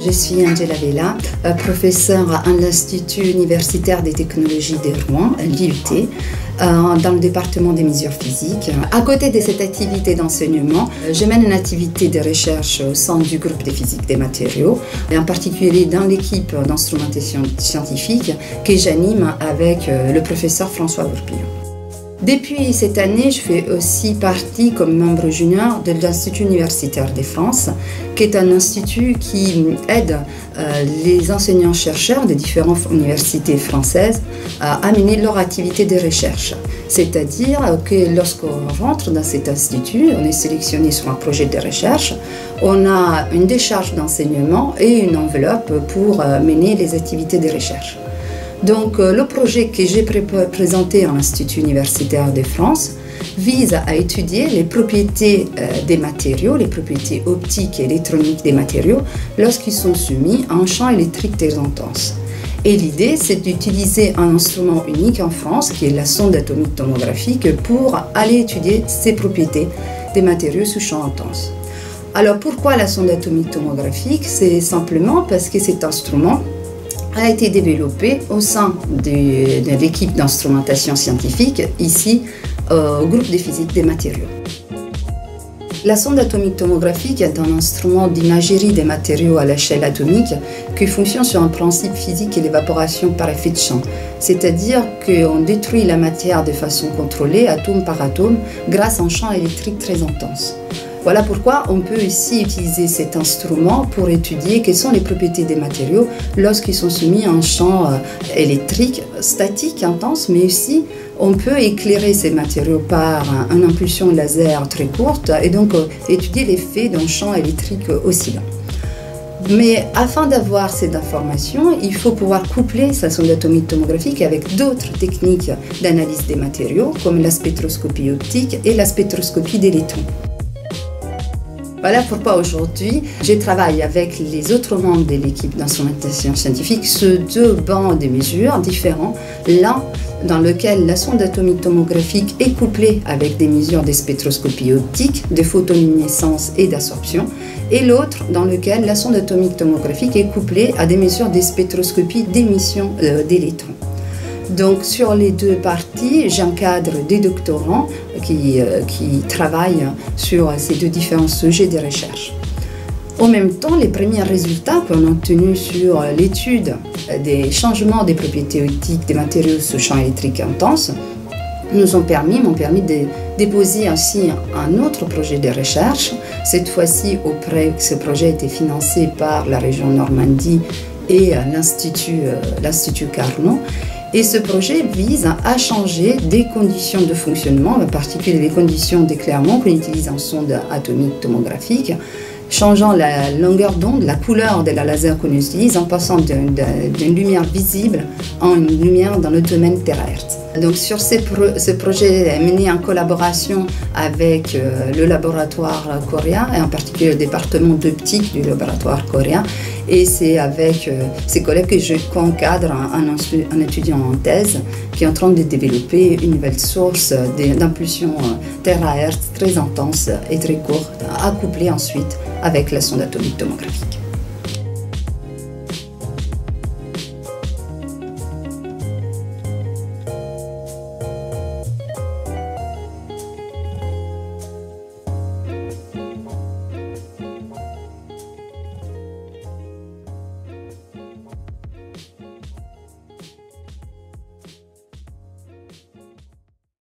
Je suis Angela Vella, professeure à l'Institut universitaire des technologies de Rouen, l'IUT, dans le département des mesures physiques. À côté de cette activité d'enseignement, je mène une activité de recherche au sein du groupe de physique des matériaux, et en particulier dans l'équipe d'instrumentation scientifique que j'anime avec le professeur François Bourpillon. Depuis cette année, je fais aussi partie comme membre junior de l'Institut universitaire de France, qui est un institut qui aide les enseignants-chercheurs des différentes universités françaises à mener leur activité de recherche. C'est-à-dire que lorsqu'on rentre dans cet institut, on est sélectionné sur un projet de recherche, on a une décharge d'enseignement et une enveloppe pour mener les activités de recherche. Donc, le projet que j'ai présenté à l'Institut universitaire de France vise à étudier les propriétés des matériaux, les propriétés optiques et électroniques des matériaux lorsqu'ils sont soumis à un champ électrique très intense. Et l'idée, c'est d'utiliser un instrument unique en France, qui est la sonde atomique tomographique, pour aller étudier ces propriétés des matériaux sous champ intense. Alors, pourquoi la sonde atomique tomographique? C'est simplement parce que cet instrument a été développé au sein de l'équipe d'instrumentation scientifique, ici au groupe de physique des matériaux. La sonde atomique tomographique est un instrument d'imagerie des matériaux à l'échelle atomique qui fonctionne sur un principe physique et l'évaporation par effet de champ, c'est-à-dire qu'on détruit la matière de façon contrôlée, atome par atome, grâce à un champ électrique très intense. Voilà pourquoi on peut ici utiliser cet instrument pour étudier quelles sont les propriétés des matériaux lorsqu'ils sont soumis à un champ électrique statique intense, mais aussi on peut éclairer ces matériaux par une impulsion laser très courte et donc étudier l'effet d'un champ électrique oscillant. Mais afin d'avoir cette information, il faut pouvoir coupler sa sonde atomique tomographique avec d'autres techniques d'analyse des matériaux comme la spectroscopie optique et la spectroscopie d'électrons. Voilà pourquoi aujourd'hui, je travaille avec les autres membres de l'équipe d'instrumentation scientifique sur deux bancs de mesures différents. L'un dans lequel la sonde atomique tomographique est couplée avec des mesures de spectroscopie optique, de photoluminescence et d'absorption, et l'autre dans lequel la sonde atomique tomographique est couplée à des mesures de spectroscopie d'émission d'électrons. Donc sur les deux parties, j'encadre des doctorants qui travaillent sur ces deux différents sujets de recherche. En même temps, les premiers résultats qu'on a obtenus sur l'étude des changements des propriétés optiques des matériaux sous champ électrique intense m'ont permis de déposer ainsi un autre projet de recherche. Cette fois-ci, ce projet a été financé par la région Normandie et l'Institut Carnot. Et ce projet vise à changer des conditions de fonctionnement, en particulier les conditions d'éclairement qu'on utilise en sonde atomique tomographique, changeant la longueur d'onde, la couleur de la laser qu'on utilise, en passant d'une lumière visible en une lumière dans le domaine terahertz. Donc sur ce projet est mené en collaboration avec le laboratoire coréen, et en particulier le département d'optique du laboratoire coréen. Et c'est avec ces collègues que je co-encadre un étudiant en thèse qui est en train de développer une nouvelle source d'impulsion terahertz très intense et très courte, à coupler ensuite avec la sonde atomique tomographique.